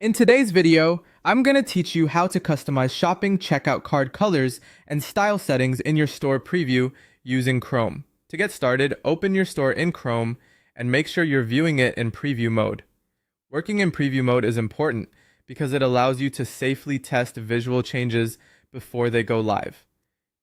In today's video, I'm going to teach you how to customize shopping checkout card colors and style settings in your store preview using Chrome. To get started, open your store in Chrome and make sure you're viewing it in preview mode. Working in preview mode is important because it allows you to safely test visual changes before they go live.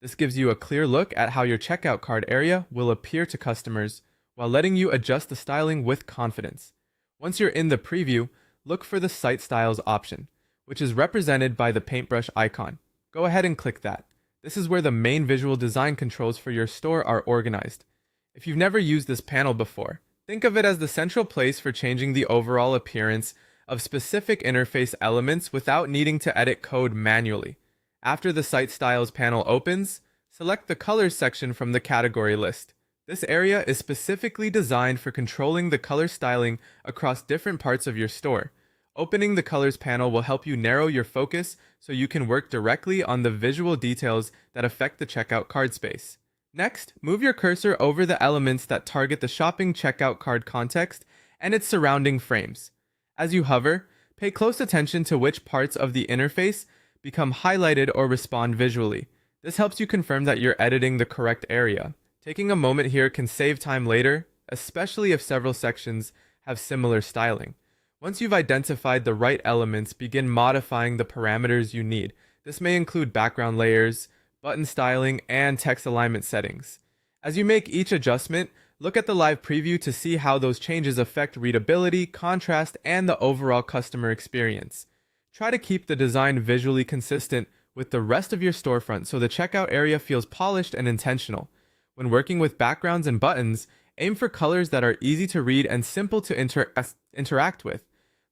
This gives you a clear look at how your checkout card area will appear to customers while letting you adjust the styling with confidence. Once you're in the preview, look for the Site Styles option, which is represented by the paintbrush icon. Go ahead and click that. This is where the main visual design controls for your store are organized. If you've never used this panel before, think of it as the central place for changing the overall appearance of specific interface elements without needing to edit code manually. After the Site Styles panel opens, select the Colors section from the category list. This area is specifically designed for controlling the color styling across different parts of your store. Opening the Colors panel will help you narrow your focus so you can work directly on the visual details that affect the checkout card space. Next, move your cursor over the elements that target the shopping checkout card context and its surrounding frames. As you hover, pay close attention to which parts of the interface become highlighted or respond visually. This helps you confirm that you're editing the correct area. Taking a moment here can save time later, especially if several sections have similar styling. Once you've identified the right elements, begin modifying the parameters you need. This may include background layers, button styling, and text alignment settings. As you make each adjustment, look at the live preview to see how those changes affect readability, contrast, and the overall customer experience. Try to keep the design visually consistent with the rest of your storefront so the checkout area feels polished and intentional. When working with backgrounds and buttons, aim for colors that are easy to read and simple to interact with.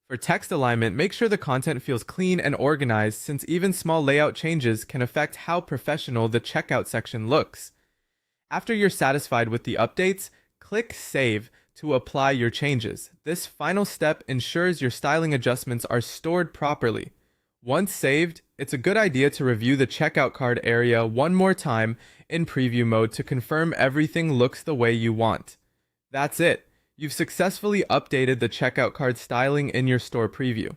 For text alignment, make sure the content feels clean and organized, since even small layout changes can affect how professional the checkout section looks. After you're satisfied with the updates, click Save to apply your changes. This final step ensures your styling adjustments are stored properly. Once saved, it's a good idea to review the checkout card area one more time in preview mode to confirm everything looks the way you want. That's it. You've successfully updated the checkout card styling in your store preview.